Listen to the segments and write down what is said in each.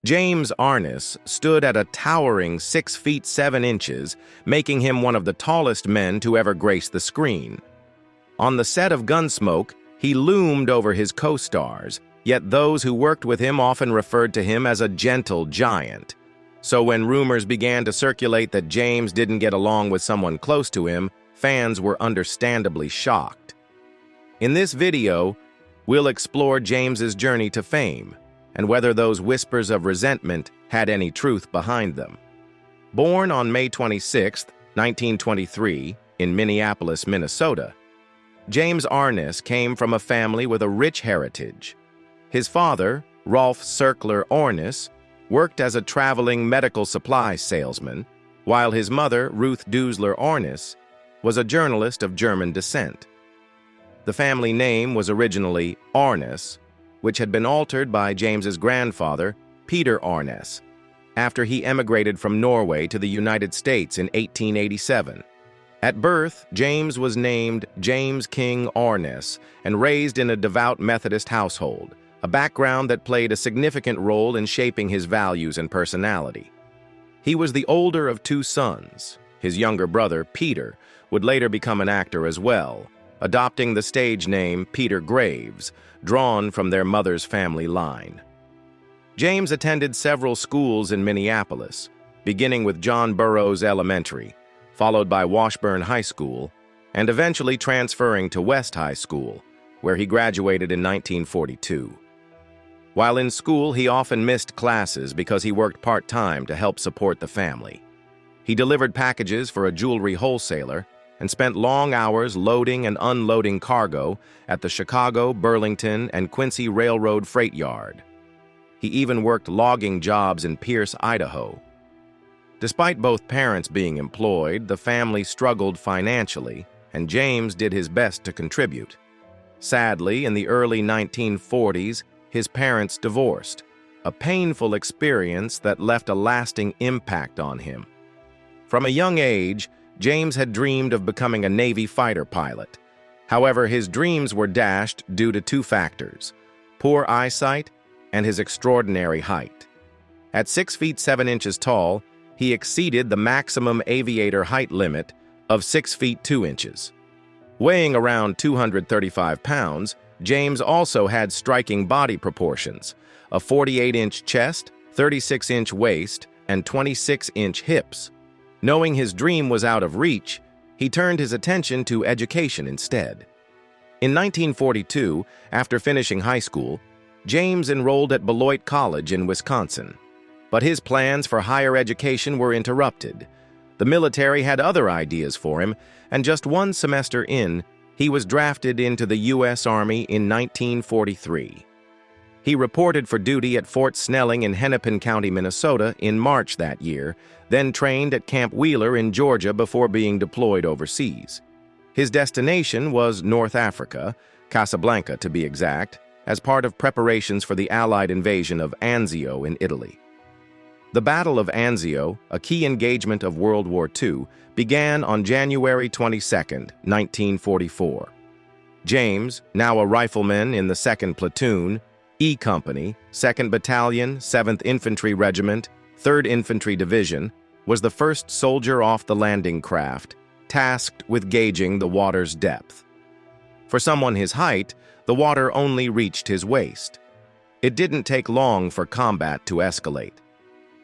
James Arness stood at a towering 6 feet 7 inches, making him one of the tallest men to ever grace the screen. On the set of Gunsmoke, he loomed over his co-stars, yet those who worked with him often referred to him as a gentle giant. So when rumors began to circulate that James didn't get along with someone close to him, fans were understandably shocked. In this video, we'll explore James's journey to fame, and whether those whispers of resentment had any truth behind them. Born on May 26, 1923, in Minneapolis, Minnesota, James Arness came from a family with a rich heritage. His father, Rolf Cirkler Arness, worked as a traveling medical supply salesman, while his mother, Ruth Dusler Arness, was a journalist of German descent. The family name was originally Arness, which had been altered by James's grandfather, Peter Arness, after he emigrated from Norway to the United States in 1887. At birth, James was named James King Arness and raised in a devout Methodist household, a background that played a significant role in shaping his values and personality. He was the older of 2 sons. His younger brother, Peter, would later become an actor as well, adopting the stage name Peter Graves, drawn from their mother's family line. James attended several schools in Minneapolis, beginning with John Burroughs Elementary, followed by Washburn High School, and eventually transferring to West High School, where he graduated in 1942. While in school, he often missed classes because he worked part-time to help support the family. He delivered packages for a jewelry wholesaler and spent long hours loading and unloading cargo at the Chicago, Burlington, and Quincy Railroad Freight Yard. He even worked logging jobs in Pierce, Idaho. Despite both parents being employed, the family struggled financially, and James did his best to contribute. Sadly, in the early 1940s, his parents divorced, a painful experience that left a lasting impact on him. From a young age, James had dreamed of becoming a Navy fighter pilot. However, his dreams were dashed due to 2 factors: poor eyesight and his extraordinary height. At 6 feet 7 inches tall, he exceeded the maximum aviator height limit of 6 feet 2 inches. Weighing around 235 pounds, James also had striking body proportions: a 48-inch chest, 36-inch waist, and 26-inch hips. Knowing his dream was out of reach, he turned his attention to education instead. In 1942, after finishing high school, James enrolled at Beloit College in Wisconsin. But his plans for higher education were interrupted. The military had other ideas for him, and just 1 semester in, he was drafted into the U.S. Army in 1943. He reported for duty at Fort Snelling in Hennepin County, Minnesota in March that year, then trained at Camp Wheeler in Georgia before being deployed overseas. His destination was North Africa, Casablanca to be exact, as part of preparations for the Allied invasion of Anzio in Italy. The Battle of Anzio, a key engagement of World War II, began on January 22, 1944. James, now a rifleman in the 2nd Platoon, E Company, 2nd Battalion, 7th Infantry Regiment, 3rd Infantry Division, was the first soldier off the landing craft, tasked with gauging the water's depth. For someone his height, the water only reached his waist. It didn't take long for combat to escalate.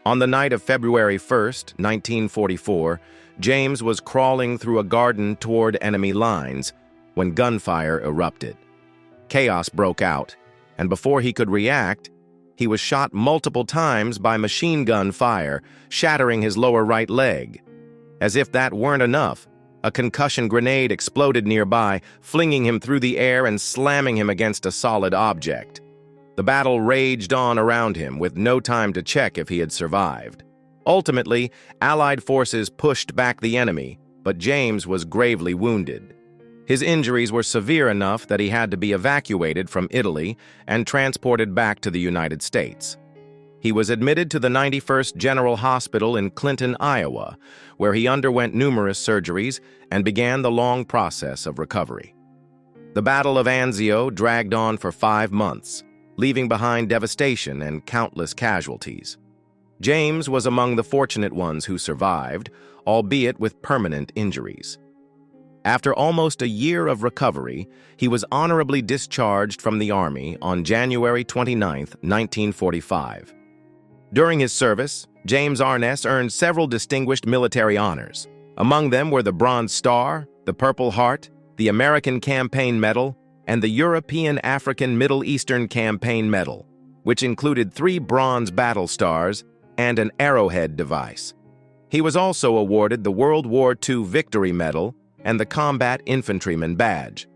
On the night of February 1, 1944, James was crawling through a garden toward enemy lines when gunfire erupted. Chaos broke out, and before he could react, he was shot multiple times by machine gun fire, shattering his lower right leg. As if that weren't enough, a concussion grenade exploded nearby, flinging him through the air and slamming him against a solid object. The battle raged on around him, with no time to check if he had survived. Ultimately, Allied forces pushed back the enemy, but James was gravely wounded. His injuries were severe enough that he had to be evacuated from Italy and transported back to the United States. He was admitted to the 91st General Hospital in Clinton, Iowa, where he underwent numerous surgeries and began the long process of recovery. The Battle of Anzio dragged on for 5 months. leaving behind devastation and countless casualties. James was among the fortunate ones who survived, albeit with permanent injuries. After almost a year of recovery, he was honorably discharged from the Army on January 29, 1945. During his service, James Arness earned several distinguished military honors. Among them were the Bronze Star, the Purple Heart, the American Campaign Medal, and the European African Middle Eastern Campaign Medal, which included 3 bronze battle stars and an arrowhead device. He was also awarded the World War II Victory Medal and the Combat Infantryman Badge.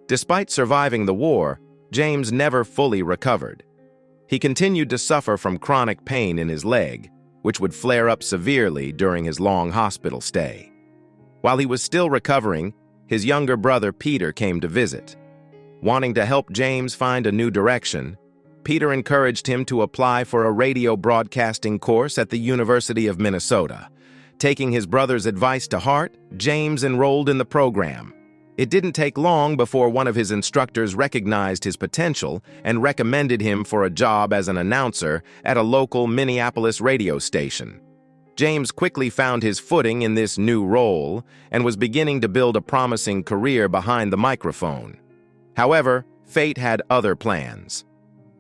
Despite surviving the war, James never fully recovered. He continued to suffer from chronic pain in his leg, which would flare up severely during his long hospital stay. While he was still recovering, his younger brother Peter came to visit. Wanting to help James find a new direction, Peter encouraged him to apply for a radio broadcasting course at the University of Minnesota. Taking his brother's advice to heart, James enrolled in the program. It didn't take long before one of his instructors recognized his potential and recommended him for a job as an announcer at a local Minneapolis radio station. James quickly found his footing in this new role and was beginning to build a promising career behind the microphone. However, fate had other plans.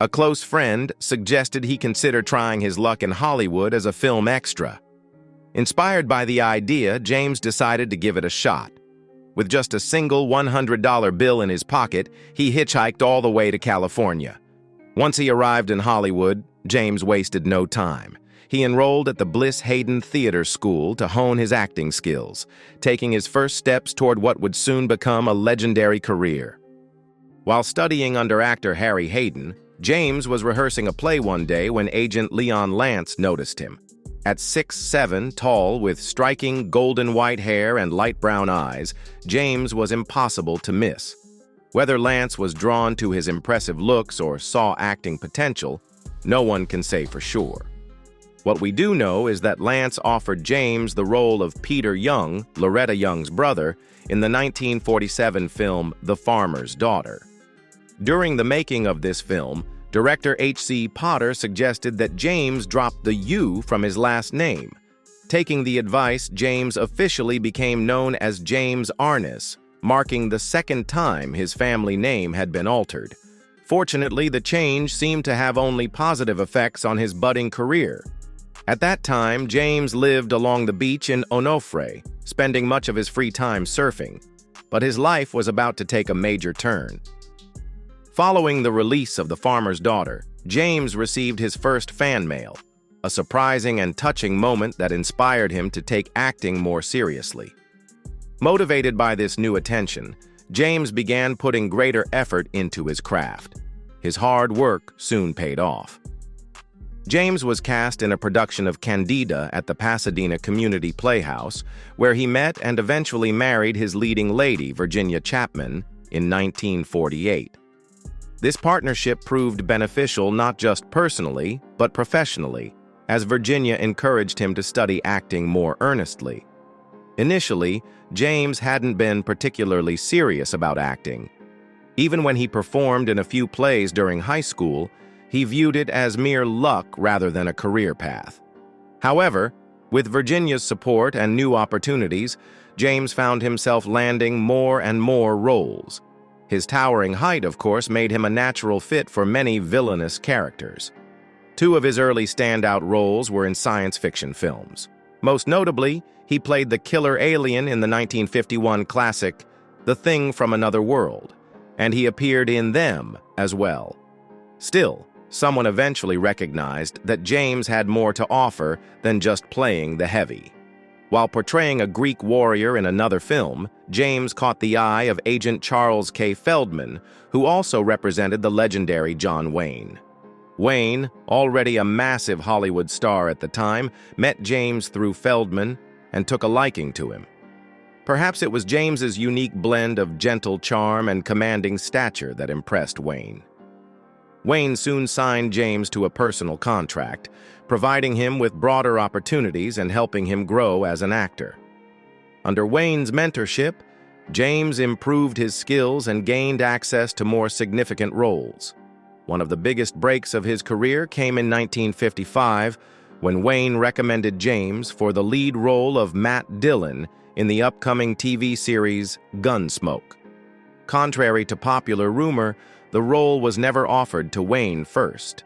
A close friend suggested he consider trying his luck in Hollywood as a film extra. Inspired by the idea, James decided to give it a shot. With just a single $100 bill in his pocket, he hitchhiked all the way to California. Once he arrived in Hollywood, James wasted no time. He enrolled at the Bliss Hayden Theater School to hone his acting skills, taking his first steps toward what would soon become a legendary career. While studying under actor Harry Hayden, James was rehearsing a play one day when agent Leon Lance noticed him. At 6'7", tall, with striking golden white hair and light brown eyes, James was impossible to miss. Whether Lance was drawn to his impressive looks or saw acting potential, no one can say for sure. What we do know is that Lance offered James the role of Peter Young, Loretta Young's brother, in the 1947 film The Farmer's Daughter. During the making of this film, director H.C. Potter suggested that James drop the U from his last name. Taking the advice, James officially became known as James Arness, marking the second time his family name had been altered. Fortunately, the change seemed to have only positive effects on his budding career. At that time, James lived along the beach in Onofre, spending much of his free time surfing. But his life was about to take a major turn. Following the release of The Farmer's Daughter, James received his first fan mail, a surprising and touching moment that inspired him to take acting more seriously. Motivated by this new attention, James began putting greater effort into his craft. His hard work soon paid off. James was cast in a production of Candida at the Pasadena Community Playhouse, where he met and eventually married his leading lady, Virginia Chapman, in 1948. This partnership proved beneficial not just personally, but professionally, as Virginia encouraged him to study acting more earnestly. Initially, James hadn't been particularly serious about acting. Even when he performed in a few plays during high school, he viewed it as mere luck rather than a career path. However, with Virginia's support and new opportunities, James found himself landing more and more roles. His towering height, of course, made him a natural fit for many villainous characters. Two of his early standout roles were in science fiction films. Most notably, he played the killer alien in the 1951 classic The Thing from Another World, and he appeared in them as well. Still, someone eventually recognized that James had more to offer than just playing the heavy. While portraying a Greek warrior in another film, James caught the eye of Agent Charles K. Feldman, who also represented the legendary John Wayne. Wayne, already a massive Hollywood star at the time, met James through Feldman and took a liking to him. Perhaps it was James's unique blend of gentle charm and commanding stature that impressed Wayne. Wayne soon signed James to a personal contract, providing him with broader opportunities and helping him grow as an actor. Under Wayne's mentorship, James improved his skills and gained access to more significant roles. One of the biggest breaks of his career came in 1955 when Wayne recommended James for the lead role of Matt Dillon in the upcoming TV series Gunsmoke. Contrary to popular rumor, the role was never offered to Wayne first.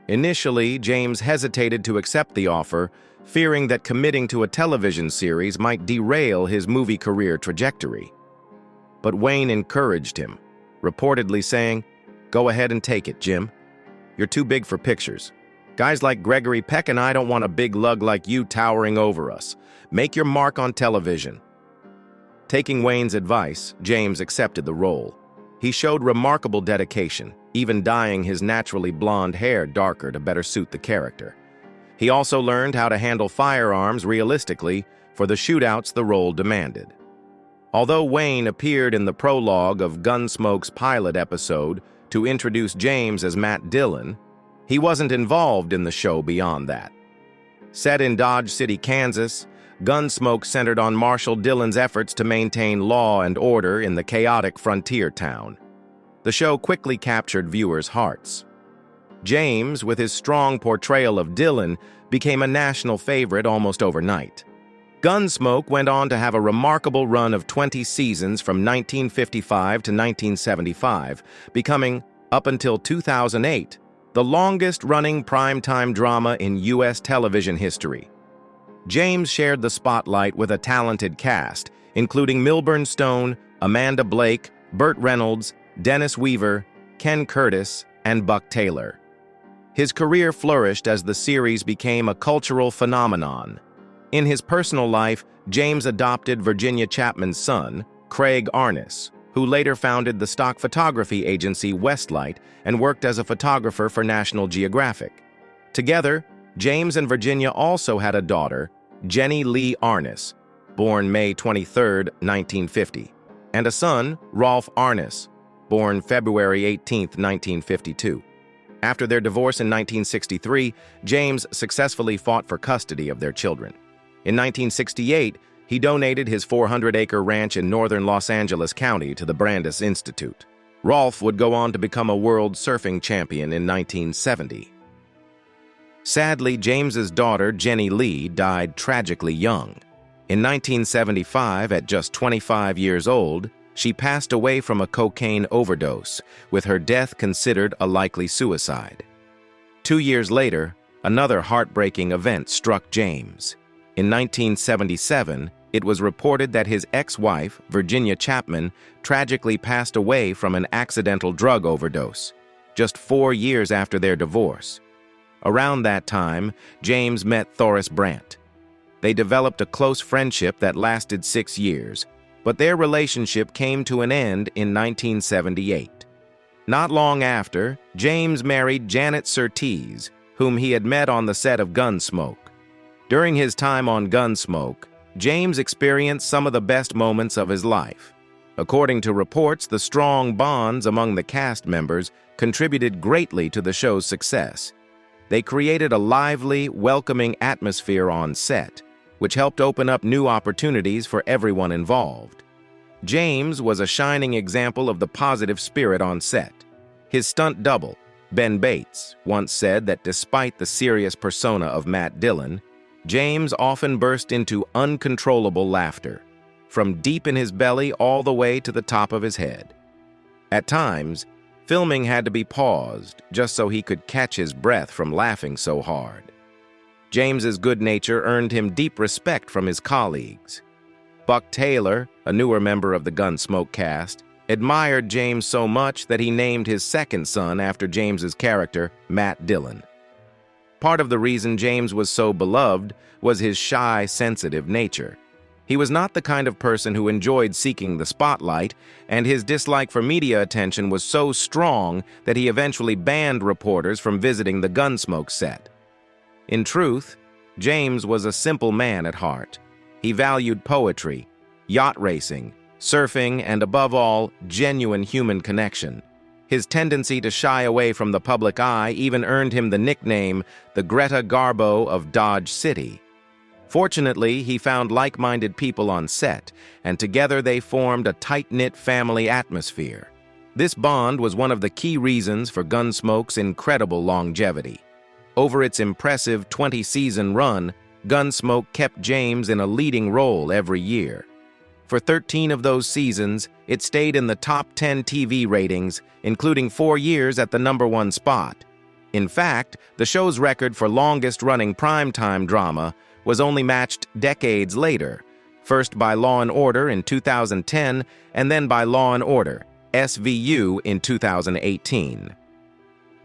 Initially, James hesitated to accept the offer, fearing that committing to a television series might derail his movie career trajectory. But Wayne encouraged him, reportedly saying, "Go ahead and take it, Jim. You're too big for pictures. Guys like Gregory Peck and I don't want a big lug like you towering over us. Make your mark on television." Taking Wayne's advice, James accepted the role. He showed remarkable dedication, even dyeing his naturally blonde hair darker to better suit the character. He also learned how to handle firearms realistically for the shootouts the role demanded. Although Wayne appeared in the prologue of Gunsmoke's pilot episode to introduce James as Matt Dillon, he wasn't involved in the show beyond that. Set in Dodge City, Kansas, Gunsmoke centered on Marshal Dillon's efforts to maintain law and order in the chaotic frontier town. The show quickly captured viewers' hearts. James, with his strong portrayal of Dillon, became a national favorite almost overnight. Gunsmoke went on to have a remarkable run of 20 seasons from 1955 to 1975, becoming, up until 2008, the longest-running primetime drama in U.S. television history. James shared the spotlight with a talented cast, including Milburn Stone, Amanda Blake, Burt Reynolds, Dennis Weaver, Ken Curtis, and Buck Taylor. His career flourished as the series became a cultural phenomenon. In his personal life, James adopted Virginia Chapman's son, Craig Arness, who later founded the stock photography agency Westlight and worked as a photographer for National Geographic. Together, James and Virginia also had a daughter, Jenny Lee Arness, born May 23, 1950, and a son, Rolf Arness, born February 18, 1952. After their divorce in 1963, James successfully fought for custody of their children. In 1968, he donated his 400-acre ranch in northern Los Angeles County to the Brandeis Institute. Rolf would go on to become a world surfing champion in 1970. Sadly, James's daughter, Jenny Lee, died tragically young. In 1975, at just 25 years old, she passed away from a cocaine overdose, with her death considered a likely suicide. 2 years later, another heartbreaking event struck James. In 1977, it was reported that his ex-wife, Virginia Chapman, tragically passed away from an accidental drug overdose, just 4 years after their divorce. Around that time, James met Thoris Brandt. They developed a close friendship that lasted 6 years, but their relationship came to an end in 1978. Not long after, James married Janet Surtees, whom he had met on the set of Gunsmoke. During his time on Gunsmoke, James experienced some of the best moments of his life. According to reports, the strong bonds among the cast members contributed greatly to the show's success. They created a lively, welcoming atmosphere on set, which helped open up new opportunities for everyone involved. James was a shining example of the positive spirit on set. His stunt double, Ben Bates, once said that despite the serious persona of Matt Dillon, James often burst into uncontrollable laughter, from deep in his belly all the way to the top of his head. At times, filming had to be paused just so he could catch his breath from laughing so hard. James's good nature earned him deep respect from his colleagues. Buck Taylor, a newer member of the Gunsmoke cast, admired James so much that he named his second son after James's character, Matt Dillon. Part of the reason James was so beloved was his shy, sensitive nature. He was not the kind of person who enjoyed seeking the spotlight, and his dislike for media attention was so strong that he eventually banned reporters from visiting the Gunsmoke set. In truth, James was a simple man at heart. He valued poetry, yacht racing, surfing, and above all, genuine human connection. His tendency to shy away from the public eye even earned him the nickname the Greta Garbo of Dodge City. Fortunately, he found like-minded people on set, and together they formed a tight-knit family atmosphere. This bond was one of the key reasons for Gunsmoke's incredible longevity. Over its impressive 20-season run, Gunsmoke kept James in a leading role every year. For 13 of those seasons, it stayed in the top 10 TV ratings, including 4 years at the #1 spot. In fact, the show's record for longest-running primetime drama was only matched decades later, first by Law & Order in 2010 and then by Law & Order, SVU, in 2018.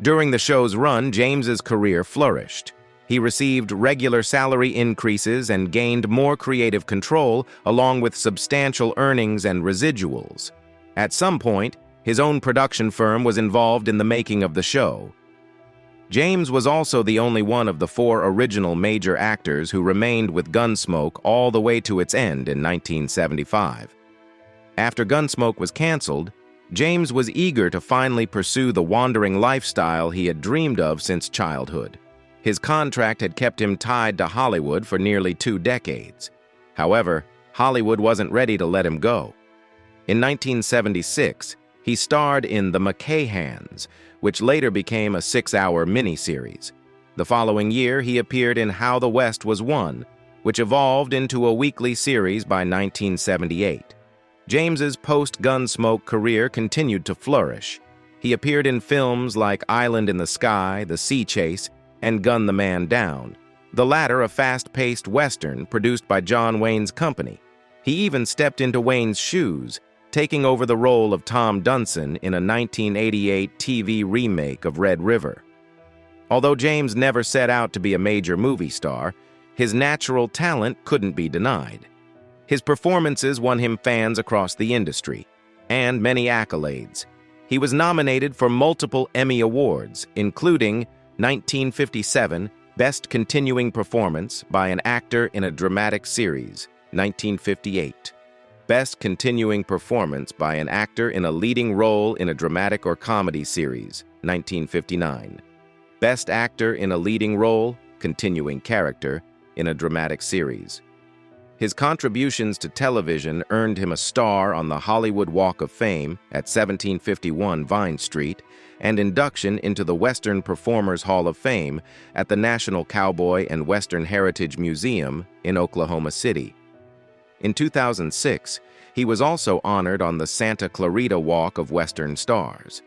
During the show's run, James's career flourished. He received regular salary increases and gained more creative control, along with substantial earnings and residuals. At some point, his own production firm was involved in the making of the show. James was also the only one of the 4 original major actors who remained with Gunsmoke all the way to its end in 1975. After Gunsmoke was canceled, James was eager to finally pursue the wandering lifestyle he had dreamed of since childhood. His contract had kept him tied to Hollywood for nearly 2 decades. However, Hollywood wasn't ready to let him go. In 1976, he starred in The McCahans, which later became a 6-hour miniseries. The following year, he appeared in How the West Was Won, which evolved into a weekly series by 1978. James's post-Gunsmoke career continued to flourish. He appeared in films like Island in the Sky, The Sea Chase, and Gun the Man Down, the latter a fast-paced Western produced by John Wayne's company. He even stepped into Wayne's shoes, taking over the role of Tom Dunson in a 1988 TV remake of Red River. Although James never set out to be a major movie star, his natural talent couldn't be denied. His performances won him fans across the industry, and many accolades. He was nominated for multiple Emmy Awards, including 1957 Best Continuing Performance by an Actor in a Dramatic Series, 1958. Best Continuing Performance by an Actor in a Leading Role in a Dramatic or Comedy Series, 1959. Best Actor in a Leading Role, Continuing Character, in a Dramatic Series. His contributions to television earned him a star on the Hollywood Walk of Fame at 1751 Vine Street and induction into the Western Performers Hall of Fame at the National Cowboy and Western Heritage Museum in Oklahoma City. In 2006, he was also honored on the Santa Clarita Walk of Western Stars.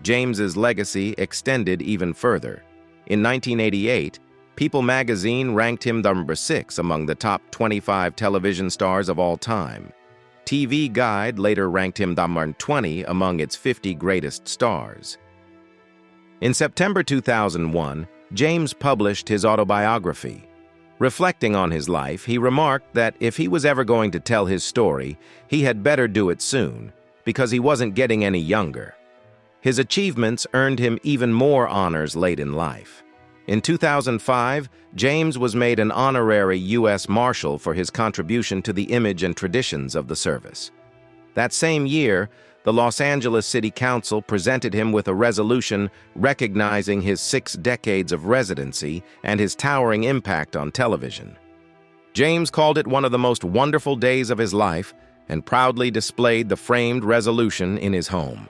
James's legacy extended even further. In 1988, People magazine ranked him number 6 among the top 25 television stars of all time. TV Guide later ranked him number 20 among its 50 greatest stars. In September 2001, James published his autobiography. Reflecting on his life, he remarked that if he was ever going to tell his story, he had better do it soon, because he wasn't getting any younger. His achievements earned him even more honors late in life. In 2005, James was made an honorary U.S. Marshal for his contribution to the image and traditions of the service. That same year, the Los Angeles City Council presented him with a resolution recognizing his 6 decades of residency and his towering impact on television. James called it one of the most wonderful days of his life and proudly displayed the framed resolution in his home.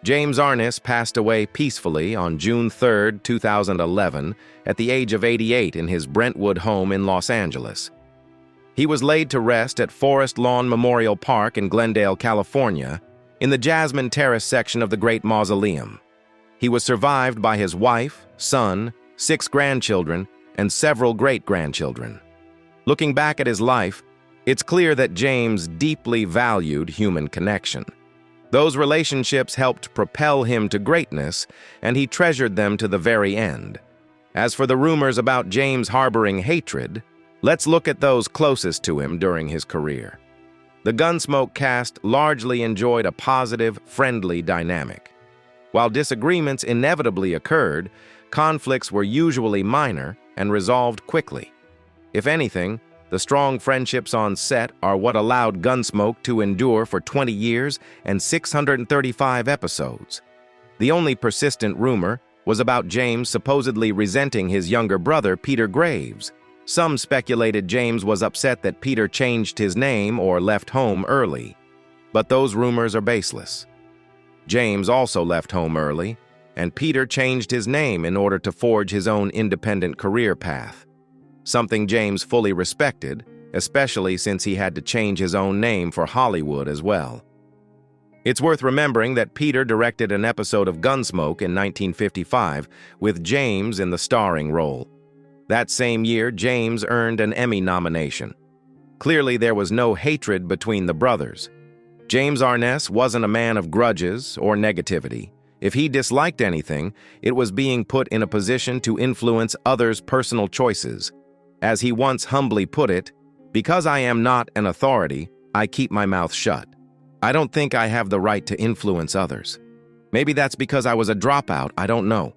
James Arness passed away peacefully on June 3, 2011, at the age of 88 in his Brentwood home in Los Angeles. He was laid to rest at Forest Lawn Memorial Park in Glendale, California, in the Jasmine Terrace section of the Great Mausoleum. He was survived by his wife, son, 6 grandchildren, and several great-grandchildren. Looking back at his life, it's clear that James deeply valued human connection. Those relationships helped propel him to greatness, and he treasured them to the very end. As for the rumors about James harboring hatred, let's look at those closest to him during his career. The Gunsmoke cast largely enjoyed a positive, friendly dynamic. While disagreements inevitably occurred, conflicts were usually minor and resolved quickly. If anything, the strong friendships on set are what allowed Gunsmoke to endure for 20 years and 635 episodes. The only persistent rumor was about James supposedly resenting his younger brother, Peter Graves. Some speculated James was upset that Peter changed his name or left home early. But those rumors are baseless. James also left home early, and Peter changed his name in order to forge his own independent career path. Something James fully respected, especially since he had to change his own name for Hollywood as well. It's worth remembering that Peter directed an episode of Gunsmoke in 1955 with James in the starring role. That same year, James earned an Emmy nomination. Clearly, there was no hatred between the brothers. James Arness wasn't a man of grudges or negativity. If he disliked anything, it was being put in a position to influence others' personal choices. As he once humbly put it, "Because I am not an authority, I keep my mouth shut. I don't think I have the right to influence others. Maybe that's because I was a dropout, I don't know.